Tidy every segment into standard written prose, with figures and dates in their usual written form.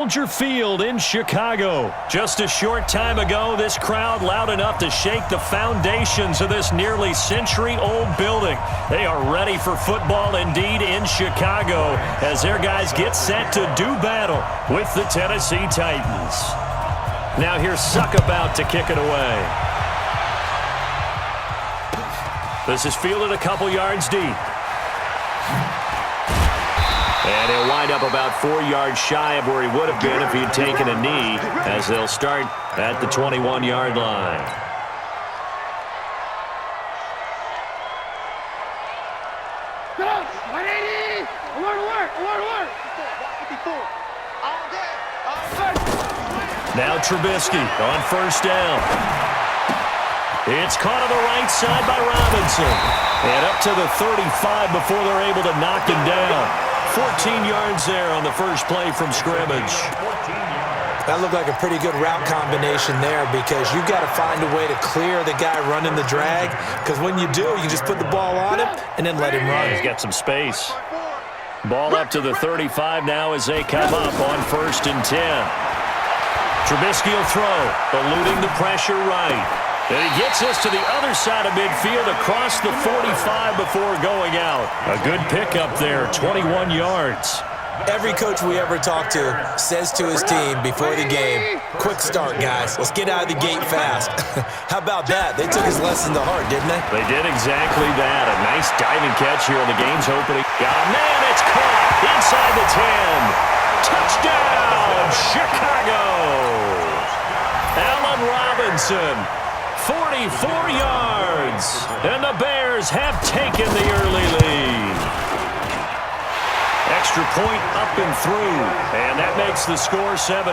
Soldier Field in Chicago. Just a short time ago, this crowd loud enough to shake the foundations of this nearly century-old building. They are ready for football indeed in Chicago as their guys get set to do battle with the Tennessee Titans. Now here's Suck about to kick it away. This is fielded a couple yards deep. And he'll wind up about 4 yards shy of where he would have been if he'd taken a knee, as they'll start at the 21-yard line. Go! 180! Alert! Now Trubisky on first down. It's caught on the right side by Robinson. And up to the 35 before they're able to knock him down. 14 yards there on the first play from scrimmage. That looked like a pretty good route combination there because you've got to find a way to clear the guy running the drag, because when you do, you just put the ball on him and then let him run. He's got some space. Ball up to the 35 now as they come up on 1st and 10. Trubisky will throw, eluding the pressure right. And he gets us to the other side of midfield across the 45 before going out. A good pickup there, 21 yards. Every coach we ever talk to says to his team before the game, quick start, guys. Let's get out of the gate fast. How about that? They took his lesson to heart, didn't they? They did exactly that. A nice diving catch here in the game's opening. Oh, man, it's caught inside the 10. Touchdown, Chicago. Allen Robinson. 44 yards, and the Bears have taken the early lead. Extra point up and through, and that makes the score 7-0.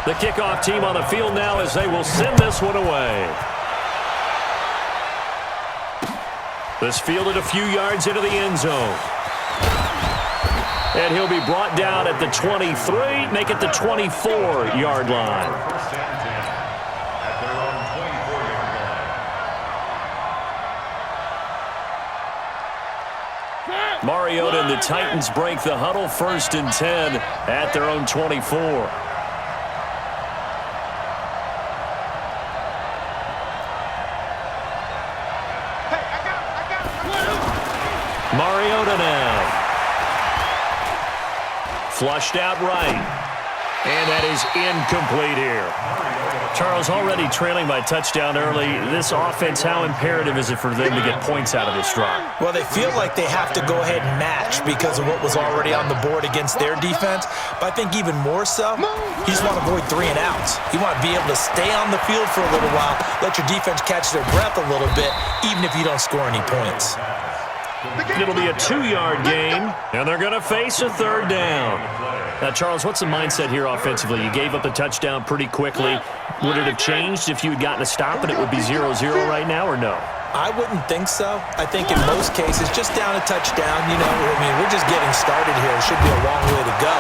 The kickoff team on the field now as they will send this one away. This fielded a few yards into the end zone. And he'll be brought down at the 23, make it the 24-yard line. Mariota and the Titans break the huddle, 1st and 10 at their own 24. Mariota now. Flushed out right. And that is incomplete here. Charles, already trailing by touchdown early. This offense, how imperative is it for them to get points out of this drive? Well, they feel like they have to go ahead and match because of what was already on the board against their defense. But I think even more so, you just want to avoid 3 and outs. You want to be able to stay on the field for a little while, let your defense catch their breath a little bit, even if you don't score any points. It'll be a 2-yard game, and they're going to face a 3rd down. Now, Charles, what's the mindset here offensively? You gave up the touchdown pretty quickly. Would it have changed if you had gotten a stop and it would be 0-0 right now, or no? I wouldn't think so. I think in most cases, just down a touchdown, we're just getting started here. It should be a long way to go.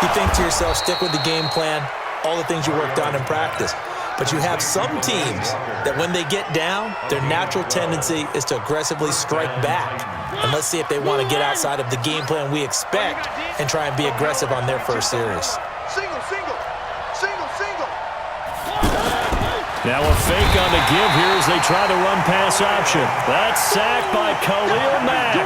You think to yourself, stick with the game plan, all the things you worked on in practice. But you have some teams that when they get down, their natural tendency is to aggressively strike back. And let's see if they want to get outside of the game plan we expect and try and be aggressive on their first series. Single. Now a fake on the give here as they try the run-pass option. That's sacked by Khalil Mack.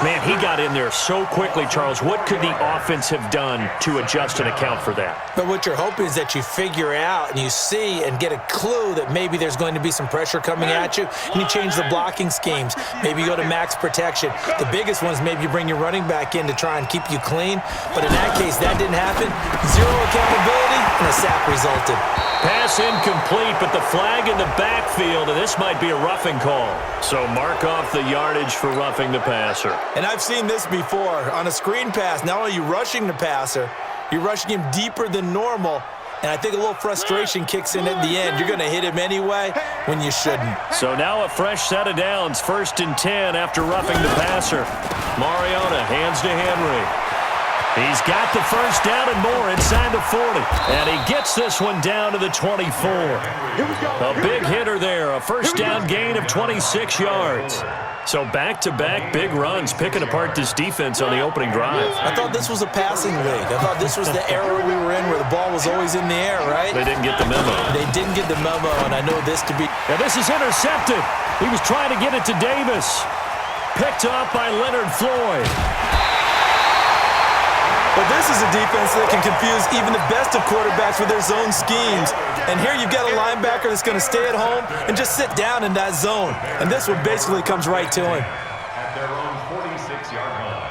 Man, he got in there so quickly, Charles. What could the offense have done to adjust and account for that? But what you're hoping is that you figure out and you see and get a clue that maybe there's going to be some pressure coming at you, and you change the blocking schemes. Maybe you go to max protection. The biggest one is maybe you bring your running back in to try and keep you clean. But in that case, that didn't happen. 0 accountability, and a sack resulted. Pass incomplete, but the flag in the backfield, and this might be a roughing call. So mark off the yardage for roughing the passer. And I've seen this before. On a screen pass, not only are you rushing the passer, you're rushing him deeper than normal. And I think a little frustration kicks in at the end. You're going to hit him anyway when you shouldn't. So now a fresh set of downs, 1st and 10 after roughing the passer. Mariota hands to Henry. He's got the first down and more inside the 40. And he gets this one down to the 24. A big hitter there, a first down gain of 26 yards. So back-to-back big runs, picking apart this defense on the opening drive. I thought this was a passing league. I thought this was the era we were in where the ball was always in the air, right? They didn't get the memo. They didn't get the memo, and I know this to be... And this is intercepted. He was trying to get it to Davis. Picked off by Leonard Floyd. But this is a defense that can confuse even the best of quarterbacks with their zone schemes. And here you've got a linebacker that's going to stay at home and just sit down in that zone. And this one basically comes right to him. At their own 46-yard line.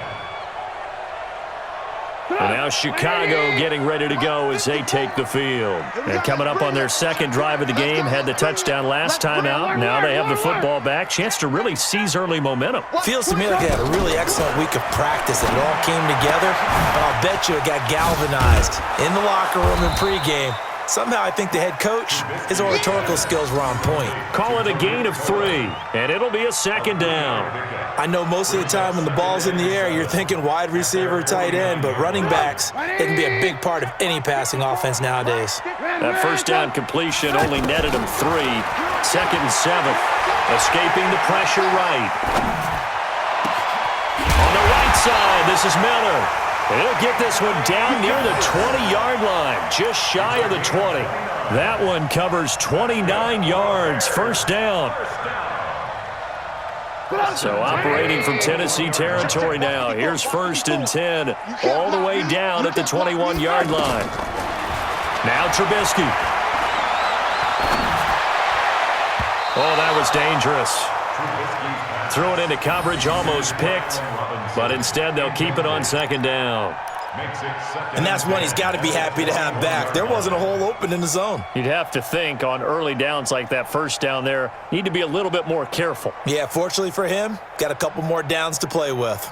And now Chicago getting ready to go as they take the field. And coming up on their second drive of the game, had the touchdown last time out. Now they have the football back. Chance to really seize early momentum. Feels to me like they had a really excellent week of practice. It all came together. And I'll bet you it got galvanized in the locker room in pregame. Somehow I think the head coach, his oratorical skills were on point. Call it a gain of 3, and it'll be a second down. I know most of the time when the ball's in the air, you're thinking wide receiver, tight end, but running backs, they can be a big part of any passing offense nowadays. That first down completion only netted him 3. Second and 7. Escaping the pressure right. On the right side, this is Miller. He'll get this one down near the 20-yard line, just shy of the 20. That one covers 29 yards, first down. So operating from Tennessee territory now. Here's first and 10, all the way down at the 21-yard line. Now Trubisky. Oh, that was dangerous. Threw it into coverage, almost picked. But instead, they'll keep it on second down. And that's one he's got to be happy to have back. There wasn't a hole open in the zone. You'd have to think on early downs like that first down there, need to be a little bit more careful. Yeah, fortunately for him, got a couple more downs to play with.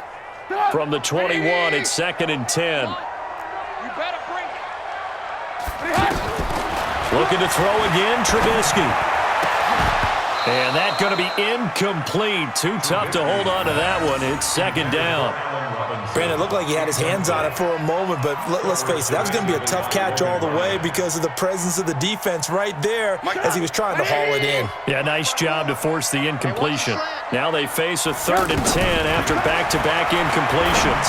From the 21, it's second and 10. Looking to throw again, Trubisky. And that's going to be incomplete. Too tough to hold on to that one. It's second down. Brandon, it looked like he had his hands on it for a moment, but let's face it, that was going to be a tough catch all the way because of the presence of the defense right there as he was trying to haul it in. Yeah, nice job to force the incompletion. Now they face a 3rd and 10 after back-to-back incompletions.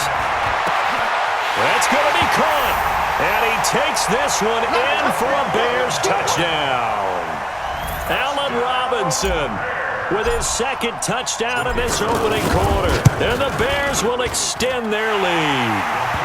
That's going to be caught. And he takes this one in for a Bears touchdown. Allen Robinson with his second touchdown in this opening quarter. And the Bears will extend their lead.